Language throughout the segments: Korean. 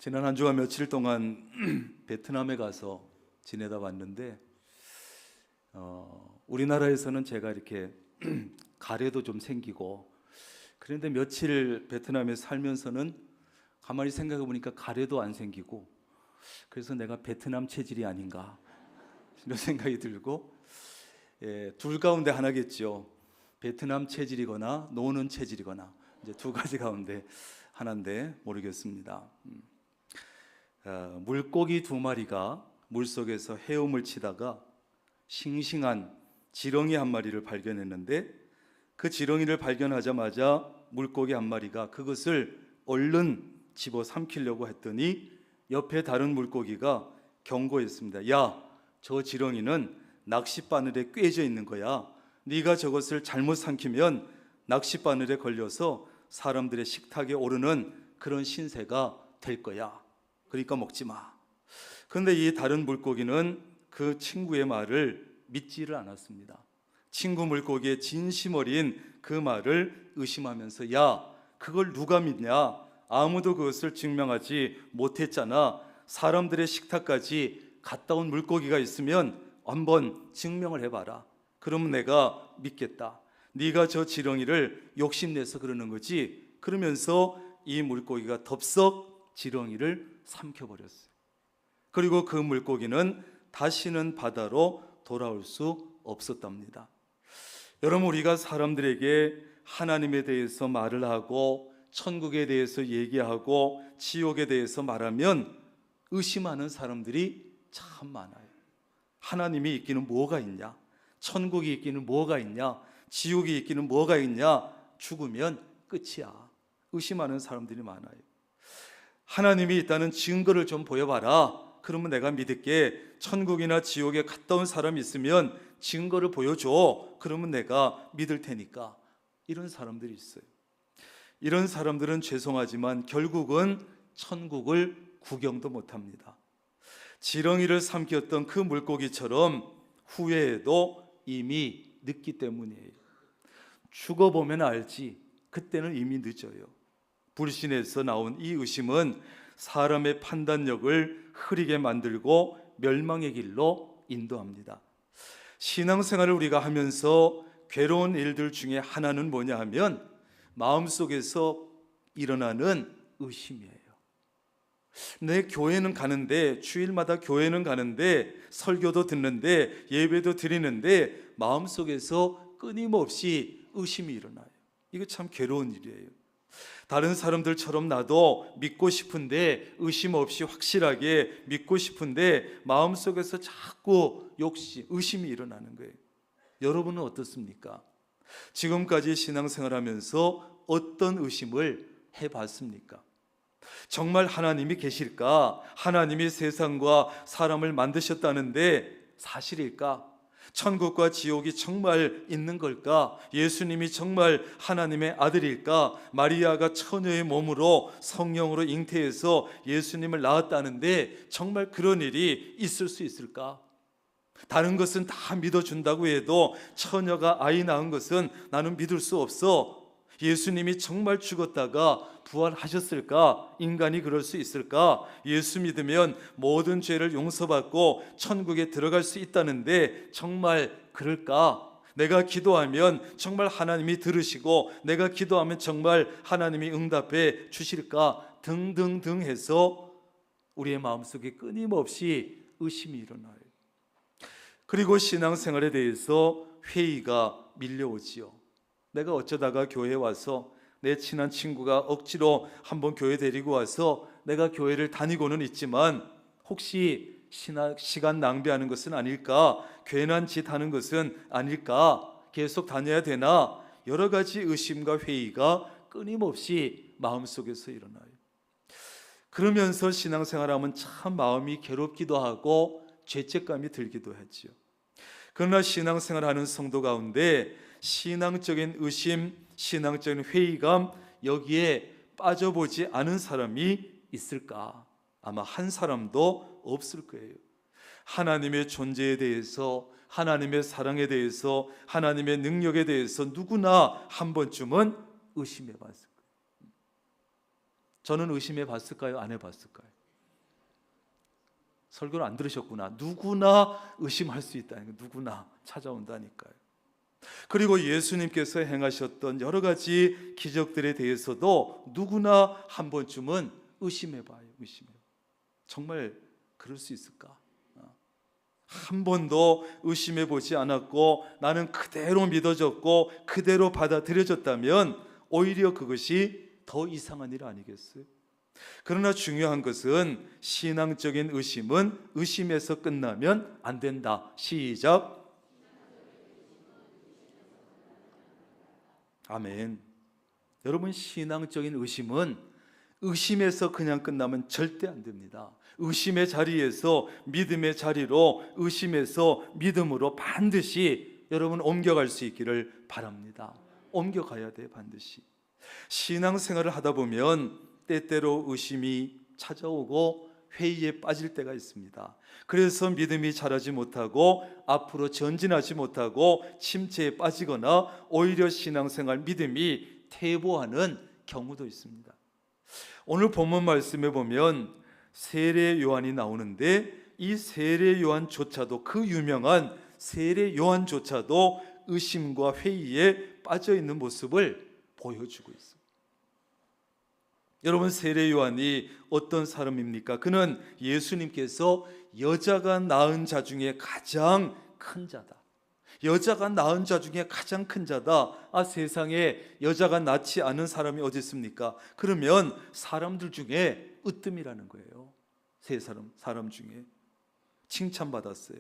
지난 한 주간 며칠 동안 베트남에 가서 지내다 왔는데 우리나라에서는 제가 이렇게 가래도 좀 생기고, 그런데 며칠 베트남에 살면서는 가만히 생각해 보니까 가래도 안 생기고, 그래서 내가 베트남 체질이 아닌가 이런 생각이 들고, 둘 가운데 하나겠죠. 베트남 체질이거나 노는 체질이거나, 이제 두 가지 가운데 하나인데 모르겠습니다. 물고기 두 마리가 물속에서 헤엄을 치다가 싱싱한 지렁이 한 마리를 발견했는데, 그 지렁이를 발견하자마자 물고기 한 마리가 그것을 얼른 집어 삼키려고 했더니 옆에 다른 물고기가 경고했습니다. 야, 저 지렁이는 낚싯바늘에 꿰져 있는 거야. 네가 저것을 잘못 삼키면 낚싯바늘에 걸려서 사람들의 식탁에 오르는 그런 신세가 될 거야. 그러니까 먹지 마. 그런데 이 다른 물고기는 그 친구의 말을 믿지를 않았습니다. 친구 물고기의 진심 어린 그 말을 의심하면서, 야, 그걸 누가 믿냐? 아무도 그것을 증명하지 못했잖아. 사람들의 식탁까지 갔다 온 물고기가 있으면 한번 증명을 해봐라. 그러면 내가 믿겠다. 네가 저 지렁이를 욕심내서 그러는 거지. 그러면서 이 물고기가 덥석 지렁이를 삼켜버렸어요. 그리고 그 물고기는 다시는 바다로 돌아올 수 없었답니다. 여러분, 우리가 사람들에게 하나님에 대해서 말을 하고 천국에 대해서 얘기하고 지옥에 대해서 말하면 의심하는 사람들이 참 많아요. 하나님이 있기는 뭐가 있냐? 천국이 있기는 뭐가 있냐? 지옥이 있기는 뭐가 있냐? 죽으면 끝이야. 의심하는 사람들이 많아요. 하나님이 있다는 증거를 좀 보여봐라. 그러면 내가 믿을게. 천국이나 지옥에 갔다 온 사람이 있으면 증거를 보여줘. 그러면 내가 믿을 테니까. 이런 사람들이 있어요. 이런 사람들은 죄송하지만 결국은 천국을 구경도 못합니다. 지렁이를 삼켰던 그 물고기처럼 후회해도 이미 늦기 때문이에요. 죽어보면 알지. 그때는 이미 늦어요. 불신에서 나온 이 의심은 사람의 판단력을 흐리게 만들고 멸망의 길로 인도합니다. 신앙생활을 우리가 하면서 괴로운 일들 중에 하나는 뭐냐 하면 마음속에서 일어나는 의심이에요. 내 교회는 가는데, 주일마다 교회는 가는데, 설교도 듣는데, 예배도 드리는데 마음속에서 끊임없이 의심이 일어나요. 이거 참 괴로운 일이에요. 다른 사람들처럼 나도 믿고 싶은데, 의심 없이 확실하게 믿고 싶은데 마음속에서 자꾸 의심이 일어나는 거예요. 여러분은 어떻습니까? 지금까지 신앙생활하면서 어떤 의심을 해봤습니까? 정말 하나님이 계실까? 하나님이 세상과 사람을 만드셨다는데 사실일까? 천국과 지옥이 정말 있는 걸까? 예수님이 정말 하나님의 아들일까? 마리아가 처녀의 몸으로 성령으로 잉태해서 예수님을 낳았다는데 정말 그런 일이 있을 수 있을까? 다른 것은 다 믿어준다고 해도 처녀가 아이 낳은 것은 나는 믿을 수 없어. 예수님이 정말 죽었다가 부활하셨을까? 인간이 그럴 수 있을까? 예수 믿으면 모든 죄를 용서받고 천국에 들어갈 수 있다는데 정말 그럴까? 내가 기도하면 정말 하나님이 들으시고 내가 기도하면 정말 하나님이 응답해 주실까? 등등등 해서 우리의 마음속에 끊임없이 의심이 일어나요. 그리고 신앙생활에 대해서 회의가 밀려오지요. 내가 어쩌다가 교회에 와서 내 친한 친구가 억지로 한번 교회 데리고 와서 내가 교회를 다니고는 있지만 혹시 시간 낭비하는 것은 아닐까? 괜한 짓 하는 것은 아닐까? 계속 다녀야 되나? 여러 가지 의심과 회의가 끊임없이 마음속에서 일어나요. 그러면서 신앙생활하면 참 마음이 괴롭기도 하고 죄책감이 들기도 하지요. 그러나 신앙생활하는 성도 가운데 신앙적인 의심, 신앙적인 회의감, 여기에 빠져보지 않은 사람이 있을까? 아마 한 사람도 없을 거예요. 하나님의 존재에 대해서, 하나님의 사랑에 대해서, 하나님의 능력에 대해서 누구나 한 번쯤은 의심해 봤을 거예요. 저는 의심해 봤을까요? 안 해봤을까요? 설교를 안 들으셨구나. 누구나 의심할 수 있다는 거, 누구나 찾아온다니까요. 그리고 예수님께서 행하셨던 여러 가지 기적들에 대해서도 누구나 한 번쯤은 의심해봐요. 정말 그럴 수 있을까? 한 번도 의심해보지 않았고 나는 그대로 믿어졌고 그대로 받아들여졌다면 오히려 그것이 더 이상한 일 아니겠어요? 그러나 중요한 것은 신앙적인 의심은 의심에서 끝나면 안 된다. 시작. 아멘. 여러분, 신앙적인 의심은 의심에서 그냥 끝나면 절대 안 됩니다. 의심의 자리에서 믿음의 자리로, 의심에서 믿음으로 반드시 여러분 옮겨갈 수 있기를 바랍니다. 옮겨가야 돼, 반드시. 신앙생활을 하다 보면 때때로 의심이 찾아오고 회의에 빠질 때가 있습니다. 그래서 믿음이 자라지 못하고 앞으로 전진하지 못하고 침체에 빠지거나 오히려 신앙생활 믿음이 퇴보하는 경우도 있습니다. 오늘 본문 말씀에 보면 세례 요한이 나오는데 이 세례 요한조차도, 그 유명한 세례 요한조차도 의심과 회의에 빠져 있는 모습을 보여주고 있습니다. 여러분, 세례 요한이 어떤 사람입니까? 그는 예수님께서 여자가 낳은 자 중에 가장 큰 자다. 여자가 낳은 자 중에 가장 큰 자다. 세상에 여자가 낳지 않은 사람이 어디 있습니까? 그러면 사람들 중에 으뜸이라는 거예요. 세 사람 중에 칭찬받았어요.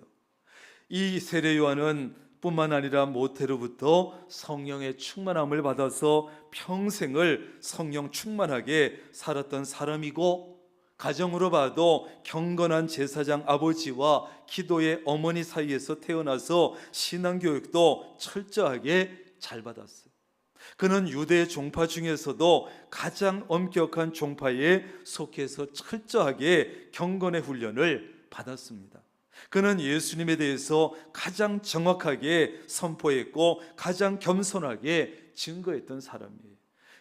이 세례 요한은 뿐만 아니라 모태로부터 성령의 충만함을 받아서 평생을 성령 충만하게 살았던 사람이고, 가정으로 봐도 경건한 제사장 아버지와 기도의 어머니 사이에서 태어나서 신앙교육도 철저하게 잘 받았어요. 그는 유대 종파 중에서도 가장 엄격한 종파에 속해서 철저하게 경건의 훈련을 받았습니다. 그는 예수님에 대해서 가장 정확하게 선포했고 가장 겸손하게 증거했던 사람이에요.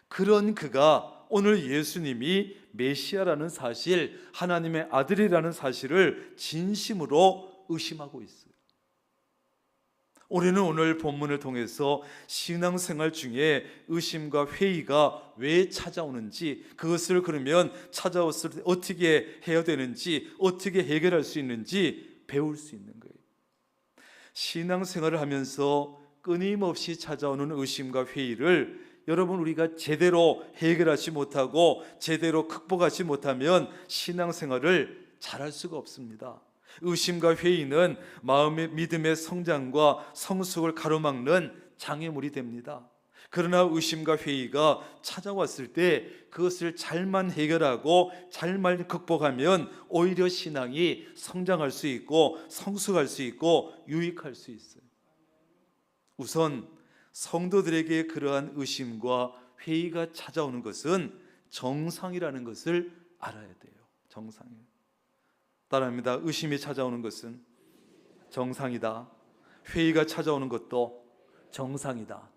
그런 그가 오늘 예수님이 메시아라는 사실, 하나님의 아들이라는 사실을 진심으로 의심하고 있어요. 우리는 오늘 본문을 통해서 신앙생활 중에 의심과 회의가 왜 찾아오는지, 그것을 그러면 찾아왔을 때 어떻게 해야 되는지, 어떻게 해결할 수 있는지 배울 수 있는 거예요. 신앙생활을 하면서 끊임없이 찾아오는 의심과 회의를 여러분, 우리가 제대로 해결하지 못하고 제대로 극복하지 못하면 신앙생활을 잘할 수가 없습니다. 의심과 회의는 마음의 믿음의 성장과 성숙을 가로막는 장애물이 됩니다. 그러나 의심과 회의가 찾아왔을 때 그것을 잘만 해결하고 잘만 극복하면 오히려 신앙이 성장할 수 있고 성숙할 수 있고 유익할 수 있어요. 우선 성도들에게 그러한 의심과 회의가 찾아오는 것은 정상이라는 것을 알아야 돼요. 정상이에요. 따라합니다. 의심이 찾아오는 것은 정상이다. 회의가 찾아오는 것도 정상이다.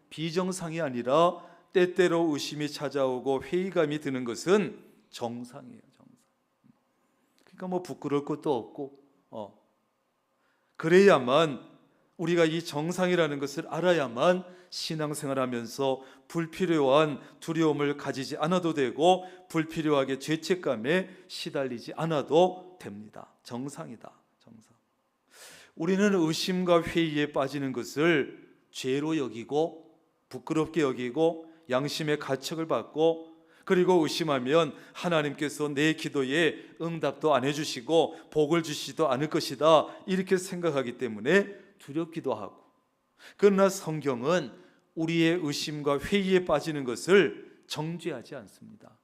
비정상이 아니라 때때로 의심이 찾아오고 회의감이 드는 것은 정상이에요. 정상. 그러니까 부끄러울 것도 없고, 그래야만 우리가 이 정상이라는 것을 알아야만 신앙생활하면서 불필요한 두려움을 가지지 않아도 되고 불필요하게 죄책감에 시달리지 않아도 됩니다. 정상이다. 정상. 우리는 의심과 회의에 빠지는 것을 죄로 여기고 부끄럽게 여기고 양심의 가책을 받고, 그리고 의심하면 하나님께서 내 기도에 응답도 안 해주시고 복을 주시지도 않을 것이다, 이렇게 생각하기 때문에 두렵기도 하고. 그러나 성경은 우리의 의심과 회의에 빠지는 것을 정죄하지 않습니다.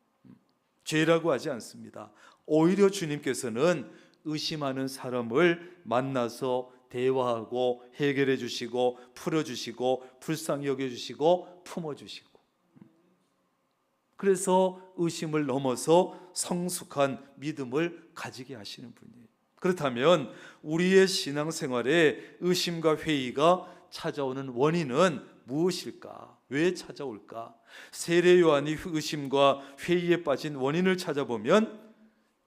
죄라고 하지 않습니다. 오히려 주님께서는 의심하는 사람을 만나서 대화하고 해결해 주시고 풀어주시고 불쌍히 여겨주시고 품어주시고, 그래서 의심을 넘어서 성숙한 믿음을 가지게 하시는 분이에요. 그렇다면 우리의 신앙생활에 의심과 회의가 찾아오는 원인은 무엇일까? 왜 찾아올까? 세례 요한이 의심과 회의에 빠진 원인을 찾아보면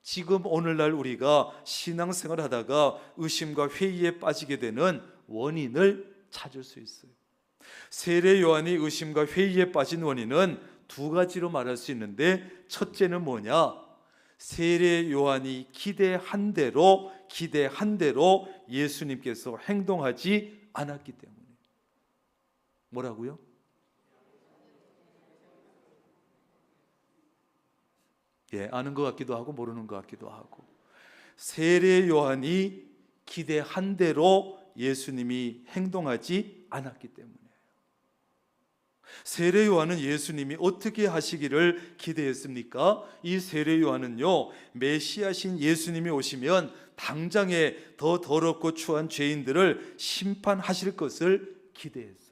지금 오늘날 우리가 신앙생활 하다가 의심과 회의에 빠지게 되는 원인을 찾을 수 있어요. 세례 요한이 의심과 회의에 빠진 원인은 두 가지로 말할 수 있는데, 첫째는 뭐냐? 세례 요한이 기대한 대로 예수님께서 행동하지 않았기 때문에. 뭐라고요? 아는 것 같기도 하고 모르는 것 같기도 하고. 세례 요한이 기대한 대로 예수님이 행동하지 않았기 때문에. 세례 요한은 예수님이 어떻게 하시기를 기대했습니까? 이 세례 요한은요, 메시아신 예수님이 오시면 당장에 더 더럽고 추한 죄인들을 심판하실 것을 기대했어요.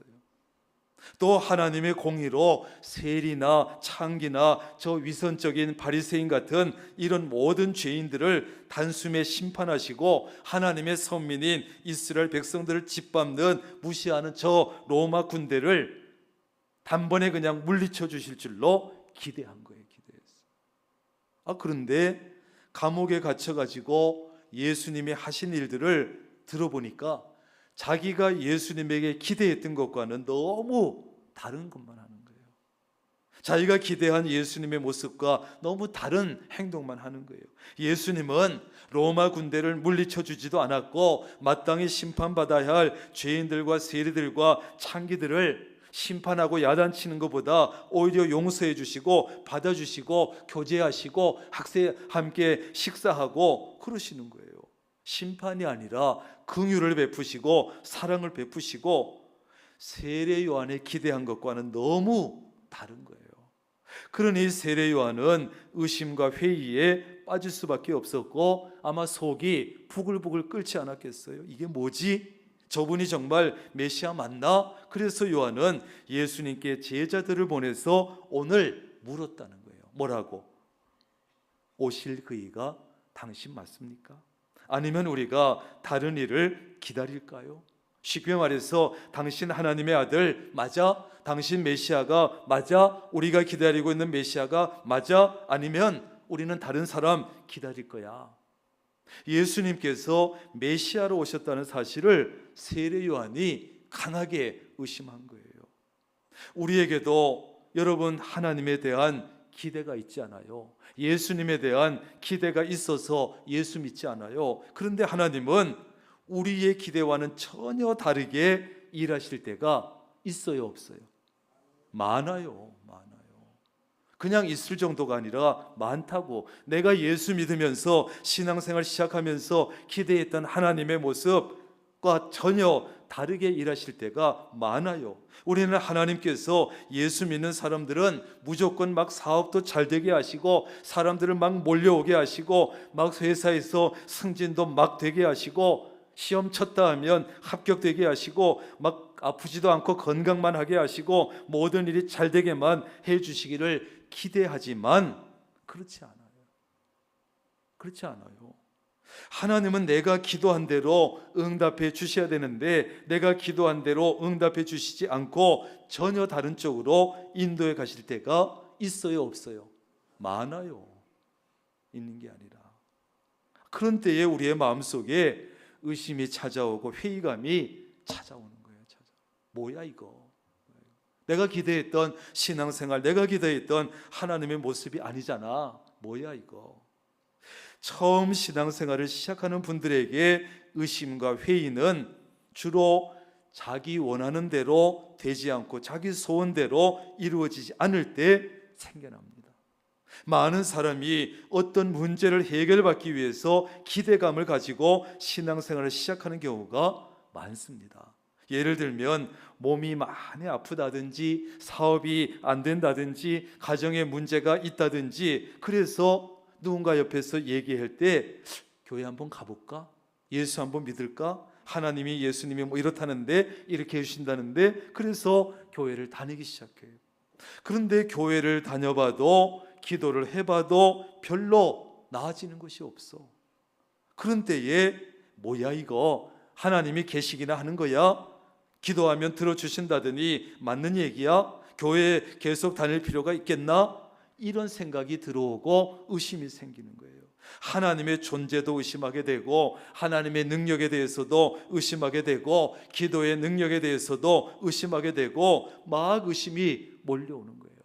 또 하나님의 공의로 세리나 창기나 저 위선적인 바리새인 같은 이런 모든 죄인들을 단숨에 심판하시고 하나님의 선민인 이스라엘 백성들을 짓밟는 무시하는 저 로마 군대를 단번에 그냥 물리쳐 주실 줄로 기대한 거예요. 기대했어요. 그런데 감옥에 갇혀가지고 예수님이 하신 일들을 들어보니까 자기가 예수님에게 기대했던 것과는 너무 다른 것만 하는 거예요. 자기가 기대한 예수님의 모습과 너무 다른 행동만 하는 거예요. 예수님은 로마 군대를 물리쳐 주지도 않았고 마땅히 심판받아야 할 죄인들과 세리들과 창기들을 심판하고 야단치는 것보다 오히려 용서해 주시고 받아주시고 교제하시고 함께 식사하고 그러시는 거예요. 심판이 아니라 긍휼을 베푸시고 사랑을 베푸시고 세례 요한의 기대한 것과는 너무 다른 거예요. 그러니 세례 요한은 의심과 회의에 빠질 수밖에 없었고 아마 속이 부글부글 끓지 않았겠어요. 이게 뭐지? 저분이 정말 메시아 맞나? 그래서 요한은 예수님께 제자들을 보내서 오늘 물었다는 거예요. 뭐라고? 오실 그이가 당신 맞습니까? 아니면 우리가 다른 일을 기다릴까요? 쉽게 말해서 당신 하나님의 아들 맞아? 당신 메시아가 맞아? 우리가 기다리고 있는 메시아가 맞아? 아니면 우리는 다른 사람 기다릴 거야? 예수님께서 메시아로 오셨다는 사실을 세례 요한이 강하게 의심한 거예요. 우리에게도 여러분 하나님에 대한 기대가 있지 않아요? 예수님에 대한 기대가 있어서 예수 믿지 않아요? 그런데 하나님은 우리의 기대와는 전혀 다르게 일하실 때가 있어요, 없어요? 많아요. 그냥 있을 정도가 아니라 많다고. 내가 예수 믿으면서 신앙생활 시작하면서 기대했던 하나님의 모습과 전혀 다르게 일하실 때가 많아요. 우리는 하나님께서 예수 믿는 사람들은 무조건 막 사업도 잘 되게 하시고 사람들을 막 몰려오게 하시고 막 회사에서 승진도 막 되게 하시고 시험 쳤다 하면 합격되게 하시고 막 아프지도 않고 건강만 하게 하시고 모든 일이 잘 되게만 해주시기를 기대하지만 그렇지 않아요. 하나님은 내가 기도한 대로 응답해 주셔야 되는데 내가 기도한 대로 응답해 주시지 않고 전혀 다른 쪽으로 인도해 가실 때가 있어요, 없어요? 많아요. 있는 게 아니라. 그런 때에 우리의 마음속에 의심이 찾아오고 회의감이 찾아오는 거예요. 뭐야 이거? 내가 기대했던 신앙생활, 내가 기대했던 하나님의 모습이 아니잖아. 뭐야 이거? 처음 신앙생활을 시작하는 분들에게 의심과 회의는 주로 자기 원하는 대로 되지 않고 자기 소원대로 이루어지지 않을 때 생겨납니다. 많은 사람이 어떤 문제를 해결받기 위해서 기대감을 가지고 신앙생활을 시작하는 경우가 많습니다. 예를 들면 몸이 많이 아프다든지 사업이 안 된다든지 가정에 문제가 있다든지 그래서 누군가 옆에서 얘기할 때 교회 한번 가볼까? 예수 한번 믿을까? 하나님이 예수님이 뭐 이렇다는데 이렇게 해주신다는데 그래서 교회를 다니기 시작해요. 그런데 교회를 다녀봐도 기도를 해봐도 별로 나아지는 것이 없어. 그런 때에 뭐야 이거? 하나님이 계시기나 하는 거야? 기도하면 들어주신다더니 맞는 얘기야? 교회에 계속 다닐 필요가 있겠나? 이런 생각이 들어오고 의심이 생기는 거예요. 하나님의 존재도 의심하게 되고, 하나님의 능력에 대해서도 의심하게 되고, 기도의 능력에 대해서도 의심하게 되고, 막 의심이 몰려오는 거예요.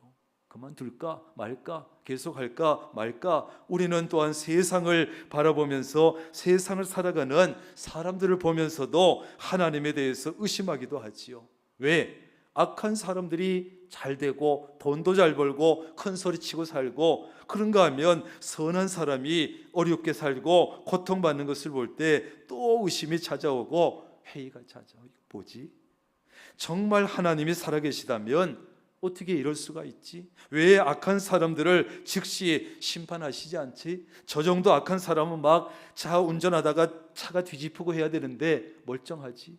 그만둘까 말까, 계속할까 말까. 우리는 또한 세상을 바라보면서 세상을 살아가는 사람들을 보면서도 하나님에 대해서 의심하기도 하지요. 왜? 악한 사람들이 잘 되고 돈도 잘 벌고 큰 소리 치고 살고, 그런가 하면 선한 사람이 어렵게 살고 고통받는 것을 볼 때 또 의심이 찾아오고 회의가 찾아오고, 뭐지? 정말 하나님이 살아계시다면 어떻게 이럴 수가 있지? 왜 악한 사람들을 즉시 심판하시지 않지? 저 정도 악한 사람은 막 차 운전하다가 차가 뒤집히고 해야 되는데 멀쩡하지?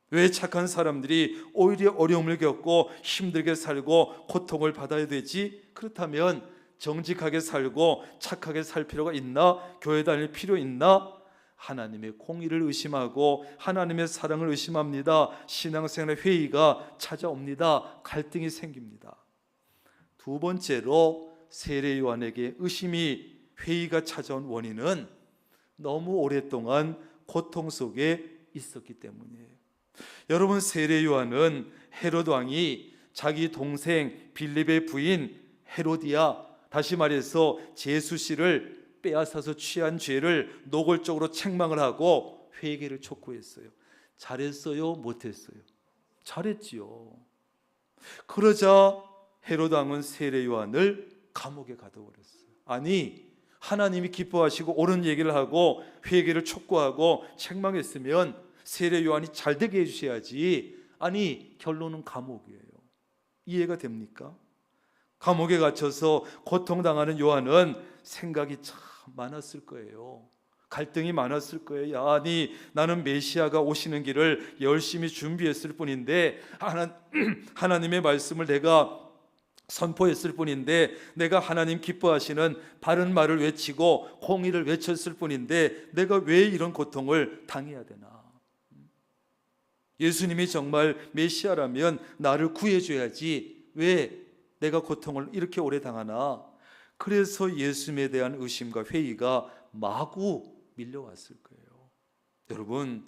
왜 착한 사람들이 오히려 어려움을 겪고 힘들게 살고 고통을 받아야 되지? 그렇다면 정직하게 살고 착하게 살 필요가 있나? 교회 다닐 필요 있나? 하나님의 공의를 의심하고 하나님의 사랑을 의심합니다. 신앙생활의 회의가 찾아옵니다. 갈등이 생깁니다. 두 번째로 세례 요한에게 의심이, 회의가 찾아온 원인은 너무 오랫동안 고통 속에 있었기 때문이에요. 여러분, 세례 요한은 헤롯 왕이 자기 동생 빌립의 부인 헤로디아, 다시 말해서 제수 씨를 빼앗아서 취한 죄를 노골적으로 책망을 하고 회개를 촉구했어요. 잘했어요? 못했어요? 잘했지요. 그러자 헤롯 왕은 세례 요한을 감옥에 가둬버렸어요. 아니, 하나님이 기뻐하시고 옳은 얘기를 하고 회개를 촉구하고 책망했으면 세례 요한이 잘 되게 해주셔야지. 아니, 결론은 감옥이에요. 이해가 됩니까? 감옥에 갇혀서 고통당하는 요한은 생각이 참 많았을 거예요. 갈등이 많았을 거예요. 아니, 나는 메시아가 오시는 길을 열심히 준비했을 뿐인데, 하나님의 말씀을 내가 선포했을 뿐인데, 내가 하나님 기뻐하시는 바른 말을 외치고 공의를 외쳤을 뿐인데, 내가 왜 이런 고통을 당해야 되나? 예수님이 정말 메시아라면 나를 구해줘야지 왜 내가 고통을 이렇게 오래 당하나? 그래서 예수님에 대한 의심과 회의가 마구 밀려왔을 거예요. 여러분,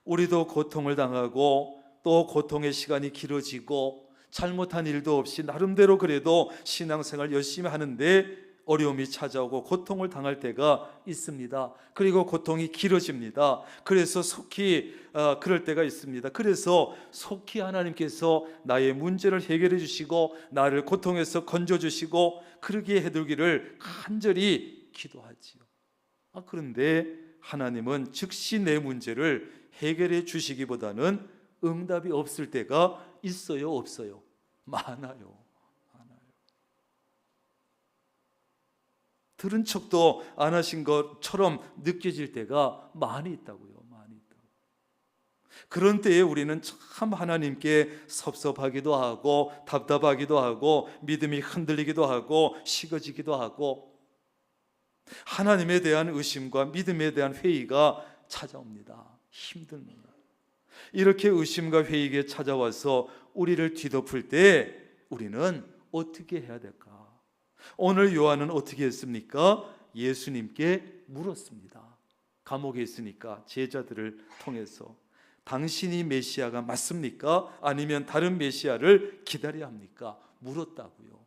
우리도 고통을 당하고 또 고통의 시간이 길어지고 잘못한 일도 없이 나름대로 그래도 신앙생활 열심히 하는데 어려움이 찾아오고 고통을 당할 때가 있습니다. 그리고 고통이 길어집니다. 그래서 속히 그럴 때가 있습니다. 그래서 속히 하나님께서 나의 문제를 해결해 주시고 나를 고통에서 건져 주시고 그러게 해두기를 간절히 기도하지요. 그런데 하나님은 즉시 내 문제를 해결해 주시기보다는 응답이 없을 때가 있어요, 없어요? 많아요. 들은 척도 안 하신 것처럼 느껴질 때가 많이 있다고요. 많이 있다고. 그런 때에 우리는 참 하나님께 섭섭하기도 하고 답답하기도 하고 믿음이 흔들리기도 하고 식어지기도 하고 하나님에 대한 의심과 믿음에 대한 회의가 찾아옵니다. 힘듭니다. 이렇게 의심과 회의가 찾아와서 우리를 뒤덮을 때 우리는 어떻게 해야 될까? 오늘 요한은 어떻게 했습니까? 예수님께 물었습니다. 감옥에 있으니까 제자들을 통해서 당신이 메시아가 맞습니까? 아니면 다른 메시아를 기다려야 합니까? 물었다고요.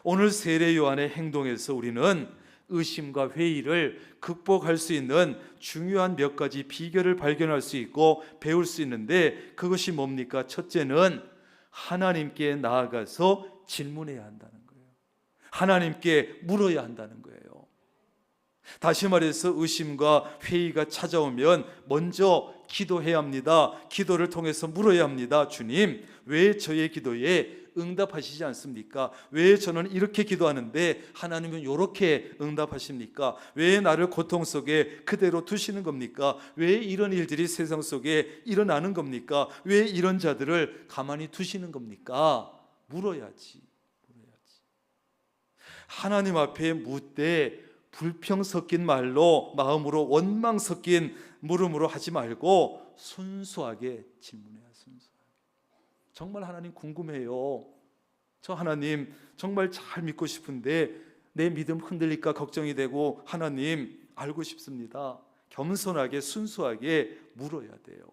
오늘 세례 요한의 행동에서 우리는 의심과 회의를 극복할 수 있는 중요한 몇 가지 비결을 발견할 수 있고 배울 수 있는데, 그것이 뭡니까? 첫째는 하나님께 나아가서 질문해야 한다는 거예요. 하나님께 물어야 한다는 거예요. 다시 말해서 의심과 회의가 찾아오면 먼저 기도해야 합니다. 기도를 통해서 물어야 합니다. 주님, 왜 저의 기도에 응답하시지 않습니까? 왜 저는 이렇게 기도하는데 하나님은 이렇게 응답하십니까? 왜 나를 고통 속에 그대로 두시는 겁니까? 왜 이런 일들이 세상 속에 일어나는 겁니까? 왜 이런 자들을 가만히 두시는 겁니까? 물어야지. 하나님 앞에 묻되 불평 섞인 말로, 마음으로 원망 섞인 물음으로 하지 말고 순수하게 질문해야 순수하게. 정말 하나님 궁금해요. 저 하나님 정말 잘 믿고 싶은데 내 믿음 흔들릴까 걱정이 되고 하나님 알고 싶습니다. 겸손하게 순수하게 물어야 돼요.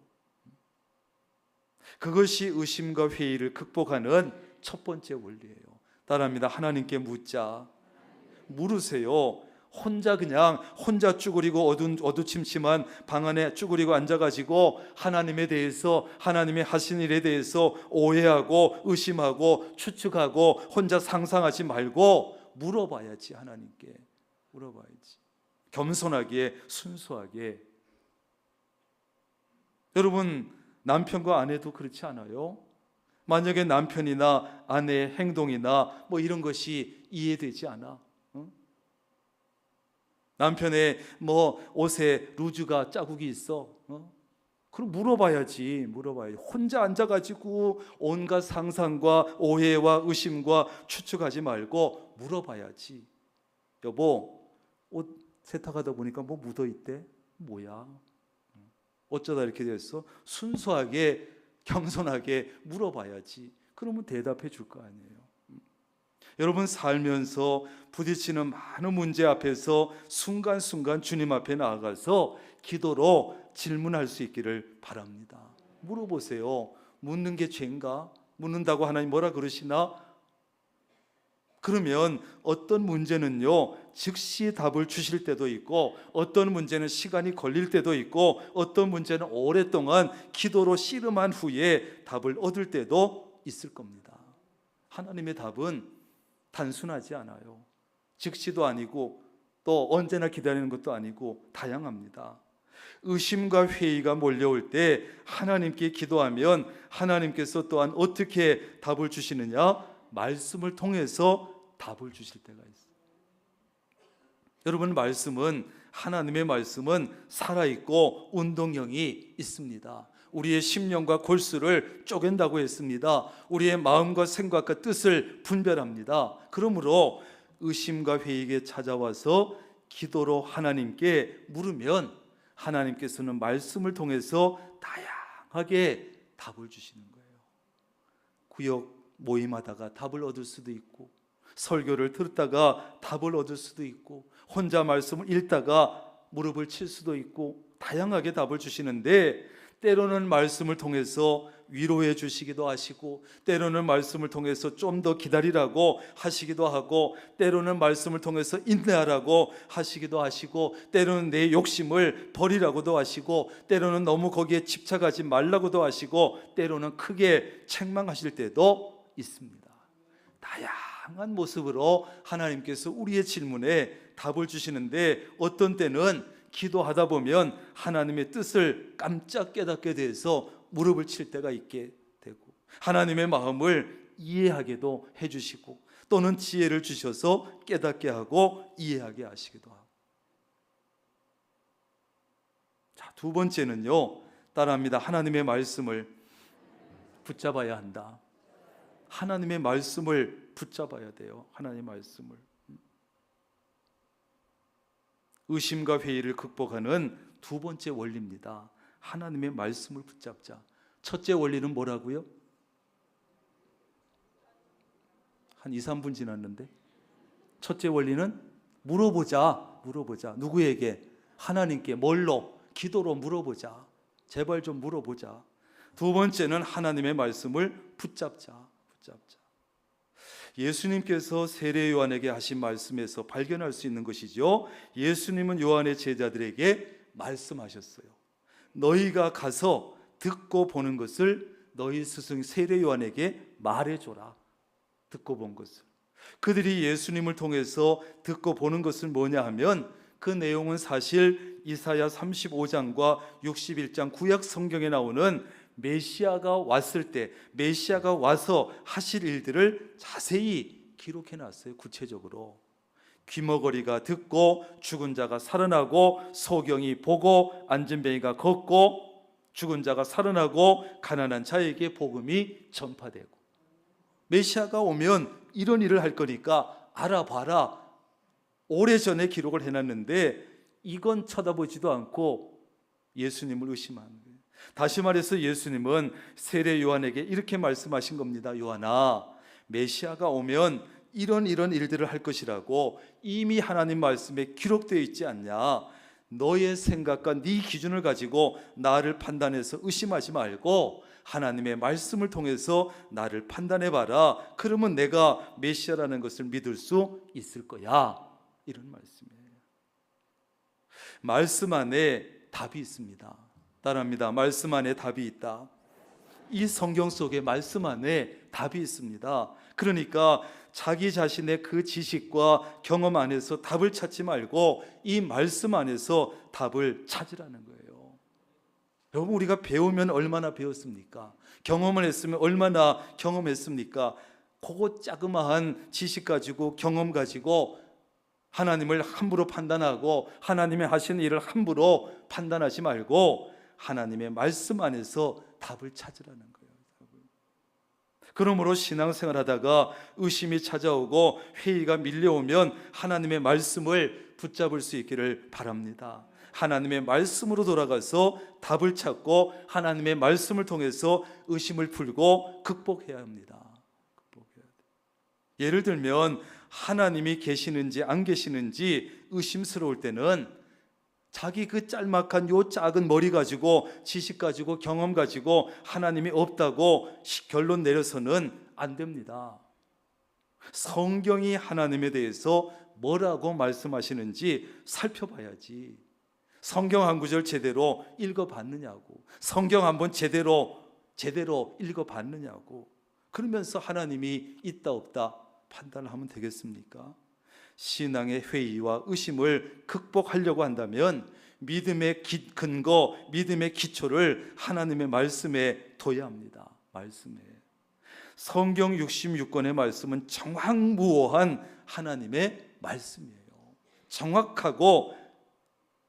그것이 의심과 회의를 극복하는 첫 번째 원리예요. 따라합니다. 하나님께 묻자. 물으세요. 혼자 쭈그리고 어두침침한 방 안에 쭈그리고 앉아가지고 하나님에 대해서, 하나님의 하신 일에 대해서 오해하고 의심하고 추측하고 혼자 상상하지 말고 물어봐야지. 하나님께 물어봐야지. 겸손하게 순수하게. 여러분, 남편과 아내도 그렇지 않아요? 만약에 남편이나 아내의 행동이나 뭐 이런 것이 이해되지 않아, 남편의 뭐 옷에 루즈가 자국이 있어, 그럼 물어봐야지. 혼자 앉아가지고 온갖 상상과 오해와 의심과 추측하지 말고 물어봐야지. 여보, 옷 세탁하다 보니까 뭐 묻어있대? 뭐야? 어쩌다 이렇게 됐어? 순수하게 겸손하게 물어봐야지. 그러면 대답해 줄 거 아니에요. 여러분, 살면서 부딪히는 많은 문제 앞에서 순간순간 주님 앞에 나아가서 기도로 질문할 수 있기를 바랍니다. 물어보세요. 묻는 게 죄인가? 묻는다고 하나님 뭐라 그러시나? 그러면 어떤 문제는요 즉시 답을 주실 때도 있고, 어떤 문제는 시간이 걸릴 때도 있고, 어떤 문제는 오랫동안 기도로 씨름한 후에 답을 얻을 때도 있을 겁니다. 하나님의 답은 단순하지 않아요. 즉시도 아니고 또 언제나 기다리는 것도 아니고 다양합니다. 의심과 회의가 몰려올 때 하나님께 기도하면 하나님께서 또한 어떻게 답을 주시느냐? 말씀을 통해서 답을 주실 때가 있어요. 여러분, 하나님의 말씀은 살아있고 운동형이 있습니다. 우리의 심령과 골수를 쪼갠다고 했습니다. 우리의 마음과 생각과 뜻을 분별합니다. 그러므로 의심과 회의에 찾아와서 기도로 하나님께 물으면 하나님께서는 말씀을 통해서 다양하게 답을 주시는 거예요. 구역 모임하다가 답을 얻을 수도 있고, 설교를 들었다가 답을 얻을 수도 있고, 혼자 말씀을 읽다가 무릎을 칠 수도 있고, 다양하게 답을 주시는데, 때로는 말씀을 통해서 위로해 주시기도 하시고, 때로는 말씀을 통해서 좀 더 기다리라고 하시기도 하고, 때로는 말씀을 통해서 인내하라고 하시기도 하시고, 때로는 내 욕심을 버리라고도 하시고, 때로는 너무 거기에 집착하지 말라고도 하시고, 때로는 크게 책망하실 때도 있습니다. 다양한 모습으로 하나님께서 우리의 질문에 답을 주시는데, 어떤 때는 기도하다 보면 하나님의 뜻을 깜짝 깨닫게 돼서 무릎을 칠 때가 있게 되고, 하나님의 마음을 이해하게도 해주시고, 또는 지혜를 주셔서 깨닫게 하고 이해하게 하시기도 하고. 자, 두 번째는요, 따라합니다. 하나님의 말씀을 붙잡아야 한다. 하나님의 말씀을 붙잡아야 돼요. 하나님의 말씀을. 의심과 회의를 극복하는 두 번째 원리입니다. 하나님의 말씀을 붙잡자. 첫째 원리는 뭐라고요? 한 2, 3분 지났는데. 첫째 원리는 물어보자. 누구에게? 하나님께. 뭘로? 기도로 물어보자. 제발 좀 물어보자. 두 번째는 하나님의 말씀을 붙잡자. 예수님께서 세례 요한에게 하신 말씀에서 발견할 수 있는 것이죠. 예수님은 요한의 제자들에게 말씀하셨어요. 너희가 가서 듣고 보는 것을 너희 스승 세례 요한에게 말해줘라. 듣고 본 것을. 그들이 예수님을 통해서 듣고 보는 것은 뭐냐 하면, 그 내용은 사실 이사야 35장과 61장 구약 성경에 나오는 메시아가 왔을 때, 메시아가 와서 하실 일들을 자세히 기록해 놨어요. 구체적으로 귀머거리가 듣고 죽은 자가 살아나고, 소경이 보고 안진뱅이가 걷고, 죽은 자가 살아나고, 가난한 자에게 복음이 전파되고. 메시아가 오면 이런 일을 할 거니까 알아봐라. 오래전에 기록을 해놨는데 이건 쳐다보지도 않고 예수님을 의심하는 거예요. 다시 말해서 예수님은 세례 요한에게 이렇게 말씀하신 겁니다. 요한아, 메시아가 오면 이런 일들을 할 것이라고 이미 하나님 말씀에 기록되어 있지 않냐? 너의 생각과 네 기준을 가지고 나를 판단해서 의심하지 말고 하나님의 말씀을 통해서 나를 판단해 봐라. 그러면 내가 메시아라는 것을 믿을 수 있을 거야. 이런 말씀이에요. 말씀 안에 답이 있습니다. 따라합니다. 말씀 안에 답이 있다. 이 성경 속에 말씀 안에 답이 있습니다. 그러니까 자기 자신의 그 지식과 경험 안에서 답을 찾지 말고 이 말씀 안에서 답을 찾으라는 거예요. 여러분, 우리가 배우면 얼마나 배웠습니까? 경험을 했으면 얼마나 경험했습니까? 그거 자그마한 지식 가지고 경험 가지고 하나님을 함부로 판단하고 하나님의 하시는 일을 함부로 판단하지 말고 하나님의 말씀 안에서 답을 찾으라는 거예요. 그러므로 신앙생활 하다가 의심이 찾아오고 회의가 밀려오면 하나님의 말씀을 붙잡을 수 있기를 바랍니다. 하나님의 말씀으로 돌아가서 답을 찾고 하나님의 말씀을 통해서 의심을 풀고 극복해야 합니다. 예를 들면 하나님이 계시는지 안 계시는지 의심스러울 때는 자기 그 짤막한 요 작은 머리 가지고 지식 가지고 경험 가지고 하나님이 없다고 결론 내려서는 안 됩니다. 성경이 하나님에 대해서 뭐라고 말씀하시는지 살펴봐야지. 성경 한 구절 제대로 읽어봤느냐고, 성경 한번 제대로 읽어봤느냐고, 그러면서 하나님이 있다 없다 판단을 하면 되겠습니까? 신앙의 회의와 의심을 극복하려고 한다면 믿음의 근거, 믿음의 기초를 하나님의 말씀에 둬야 합니다. 말씀에. 성경 66권의 말씀은 정확무오한 하나님의 말씀이에요. 정확하고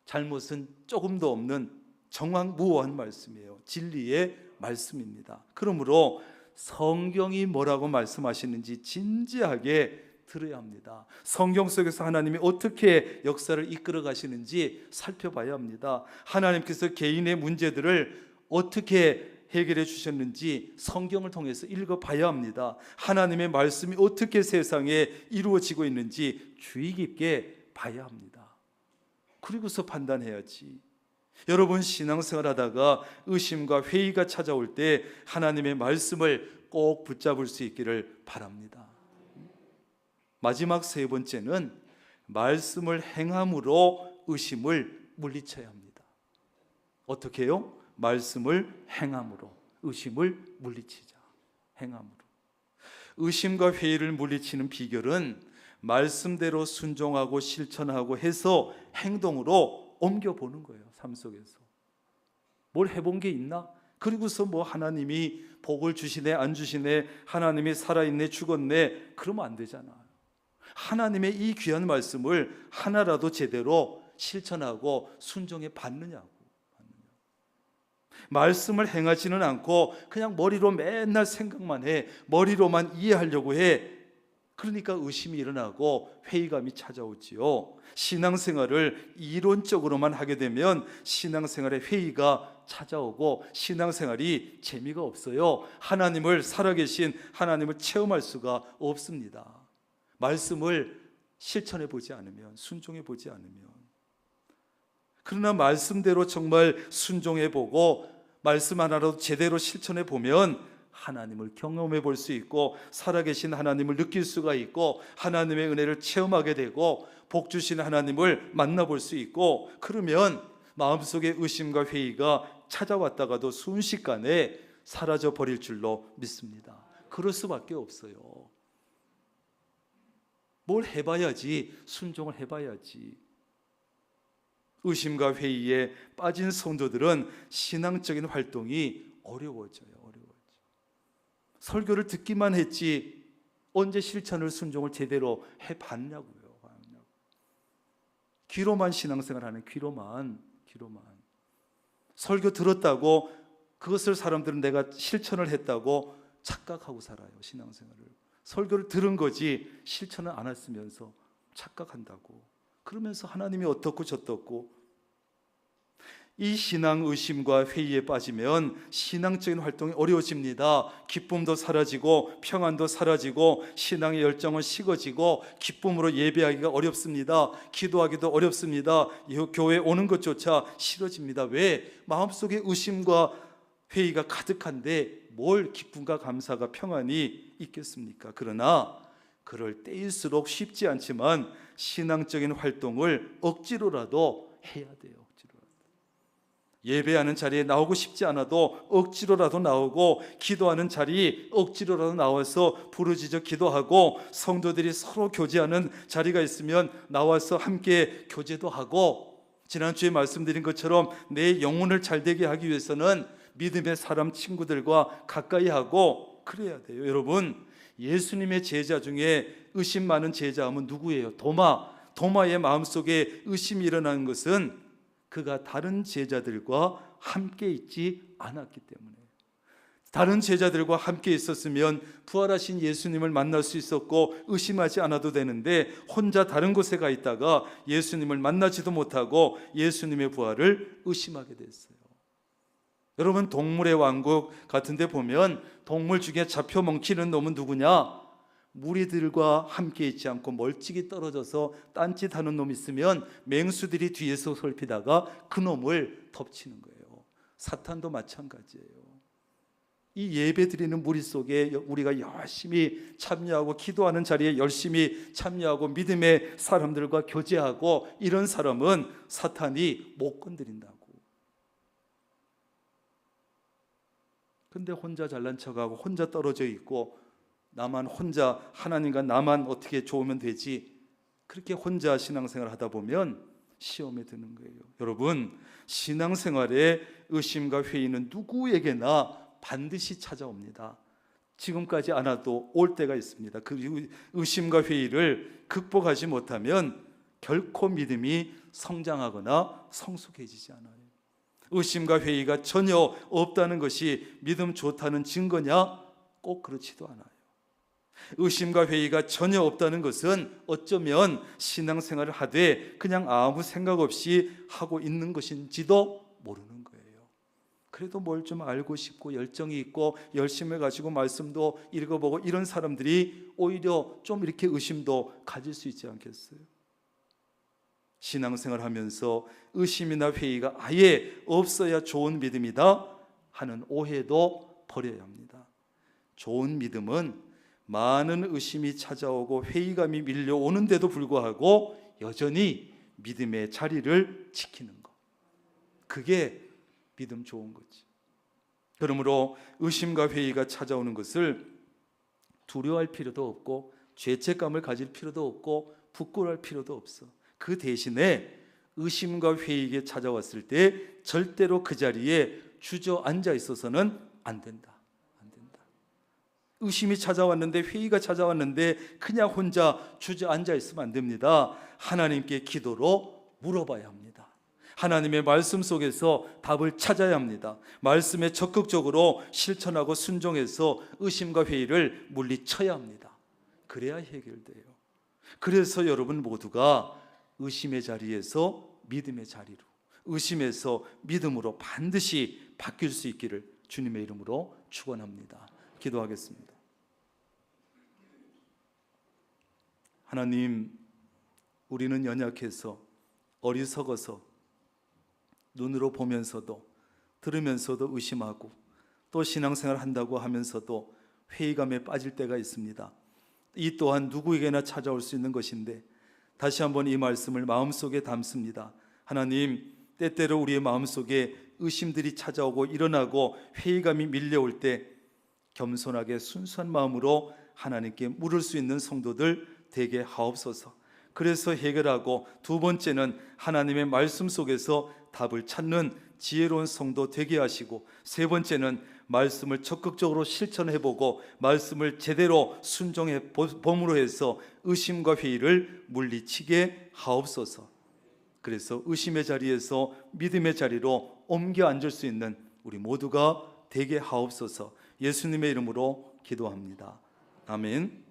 잘못은 조금도 없는 정확무오한 말씀이에요. 진리의 말씀입니다. 그러므로 성경이 뭐라고 말씀하시는지 진지하게 들어야 합니다. 성경 속에서 하나님이 어떻게 역사를 이끌어 가시는지 살펴봐야 합니다. 하나님께서 개인의 문제들을 어떻게 해결해 주셨는지 성경을 통해서 읽어봐야 합니다. 하나님의 말씀이 어떻게 세상에 이루어지고 있는지 주의 깊게 봐야 합니다. 그리고서 판단해야지. 여러분, 신앙생활 하다가 의심과 회의가 찾아올 때 하나님의 말씀을 꼭 붙잡을 수 있기를 바랍니다. 마지막 세 번째는 말씀을 행함으로 의심을 물리쳐야 합니다. 어떻게 해요? 말씀을 행함으로 의심을 물리치자. 행함으로. 의심과 회의를 물리치는 비결은 말씀대로 순종하고 실천하고 해서 행동으로 옮겨보는 거예요. 삶 속에서 뭘 해본 게 있나? 그리고서 뭐 하나님이 복을 주시네 안 주시네, 하나님이 살아있네 죽었네, 그러면 안 되잖아. 하나님의 이 귀한 말씀을 하나라도 제대로 실천하고 순종해 봤느냐고. 말씀을 행하지는 않고 그냥 머리로 맨날 생각만 해, 머리로만 이해하려고 해. 그러니까 의심이 일어나고 회의감이 찾아오지요. 신앙생활을 이론적으로만 하게 되면 신앙생활에 회의가 찾아오고 신앙생활이 재미가 없어요. 하나님을, 살아계신 하나님을 체험할 수가 없습니다. 말씀을 실천해 보지 않으면, 순종해 보지 않으면. 그러나 말씀대로 정말 순종해 보고 말씀 하나라도 제대로 실천해 보면 하나님을 경험해 볼 수 있고 살아계신 하나님을 느낄 수가 있고 하나님의 은혜를 체험하게 되고 복 주시는 하나님을 만나볼 수 있고, 그러면 마음속에 의심과 회의가 찾아왔다가도 순식간에 사라져 버릴 줄로 믿습니다. 그럴 수밖에 없어요. 뭘 해봐야지, 순종을 해봐야지. 의심과 회의에 빠진 성도들은 신앙적인 활동이 어려워져요. 설교를 듣기만 했지 언제 실천을, 순종을 제대로 해봤냐고요. 귀로만 신앙생활하는, 귀로만. 설교 들었다고 그것을 사람들은 내가 실천을 했다고 착각하고 살아요. 신앙생활을. 설교를 들은 거지 실천을 안 했으면서 착각한다고. 그러면서 하나님이 어떻고 저떻고. 이 신앙 의심과 회의에 빠지면 신앙적인 활동이 어려워집니다. 기쁨도 사라지고 평안도 사라지고 신앙의 열정은 식어지고 기쁨으로 예배하기가 어렵습니다. 기도하기도 어렵습니다. 교회에 오는 것조차 싫어집니다. 왜? 마음속에 의심과 회의가 가득한데 뭘 기쁨과 감사가 평안이 있겠습니까? 그러나 그럴 때일수록 쉽지 않지만 신앙적인 활동을 억지로라도 해야 돼요. 예배하는 자리에 나오고 싶지 않아도 억지로라도 나오고, 기도하는 자리 억지로라도 나와서 부르짖어 기도하고, 성도들이 서로 교제하는 자리가 있으면 나와서 함께 교제도 하고, 지난주에 말씀드린 것처럼 내 영혼을 잘되게 하기 위해서는 믿음의 사람 친구들과 가까이 하고 그래야 돼요. 여러분, 예수님의 제자 중에 의심 많은 제자하면 누구예요? 도마의 마음속에 의심이 일어나는 것은 그가 다른 제자들과 함께 있지 않았기 때문에. 다른 제자들과 함께 있었으면 부활하신 예수님을 만날 수 있었고 의심하지 않아도 되는데, 혼자 다른 곳에 가 있다가 예수님을 만나지도 못하고 예수님의 부활을 의심하게 됐어요. 여러분, 동물의 왕국 같은 데 보면 동물 중에 잡혀 먹히는 놈은 누구냐? 무리들과 함께 있지 않고 멀찍이 떨어져서 딴짓하는 놈이 있으면 맹수들이 뒤에서 살피다가 그 놈을 덮치는 거예요. 사탄도 마찬가지예요. 이 예배드리는 무리 속에 우리가 열심히 참여하고, 기도하는 자리에 열심히 참여하고, 믿음의 사람들과 교제하고, 이런 사람은 사탄이 못 건드린다고. 근데 혼자 잘난 척하고 혼자 떨어져 있고, 나만 혼자, 하나님과 나만 어떻게 좋으면 되지, 그렇게 혼자 신앙생활 하다 보면 시험에 드는 거예요. 여러분, 신앙생활에 의심과 회의는 누구에게나 반드시 찾아옵니다. 지금까지 않아도 올 때가 있습니다. 그 의심과 회의를 극복하지 못하면 결코 믿음이 성장하거나 성숙해지지 않아요. 의심과 회의가 전혀 없다는 것이 믿음 좋다는 증거냐? 꼭 그렇지도 않아요. 의심과 회의가 전혀 없다는 것은 어쩌면 신앙생활을 하되 그냥 아무 생각 없이 하고 있는 것인지도 모르는 거예요. 그래도 뭘 좀 알고 싶고 열정이 있고 열심히 가지고 말씀도 읽어보고 이런 사람들이 오히려 좀 이렇게 의심도 가질 수 있지 않겠어요? 신앙생활 하면서 의심이나 회의가 아예 없어야 좋은 믿음이다 하는 오해도 버려야 합니다. 좋은 믿음은 많은 의심이 찾아오고 회의감이 밀려오는데도 불구하고 여전히 믿음의 자리를 지키는 것, 그게 믿음 좋은 거지. 그러므로 의심과 회의가 찾아오는 것을 두려워할 필요도 없고 죄책감을 가질 필요도 없고 부끄러워할 필요도 없어. 그 대신에 의심과 회의가 찾아왔을 때 절대로 그 자리에 주저앉아 있어서는 안 된다. 의심이 찾아왔는데, 회의가 찾아왔는데 그냥 혼자 주저앉아 있으면 안 됩니다. 하나님께 기도로 물어봐야 합니다. 하나님의 말씀 속에서 답을 찾아야 합니다. 말씀에 적극적으로 실천하고 순종해서 의심과 회의를 물리쳐야 합니다. 그래야 해결돼요. 그래서 여러분 모두가 의심의 자리에서 믿음의 자리로, 의심에서 믿음으로 반드시 바뀔 수 있기를 주님의 이름으로 축원합니다. 기도하겠습니다. 하나님, 우리는 연약해서 어리석어서 눈으로 보면서도 들으면서도 의심하고, 또 신앙생활 한다고 하면서도 회의감에 빠질 때가 있습니다. 이 또한 누구에게나 찾아올 수 있는 것인데 다시 한번 이 말씀을 마음속에 담습니다. 하나님, 때때로 우리의 마음속에 의심들이 찾아오고 일어나고 회의감이 밀려올 때 겸손하게 순수한 마음으로 하나님께 물을 수 있는 성도들 되게 하옵소서. 그래서 해결하고, 두 번째는 하나님의 말씀 속에서 답을 찾는 지혜로운 성도 되게 하시고, 세 번째는 말씀을 적극적으로 실천해보고 말씀을 제대로 순종해 봄으로 해서 의심과 회의를 물리치게 하옵소서. 그래서 의심의 자리에서 믿음의 자리로 옮겨 앉을 수 있는 우리 모두가 되게 하옵소서. 예수님의 이름으로 기도합니다. 아멘.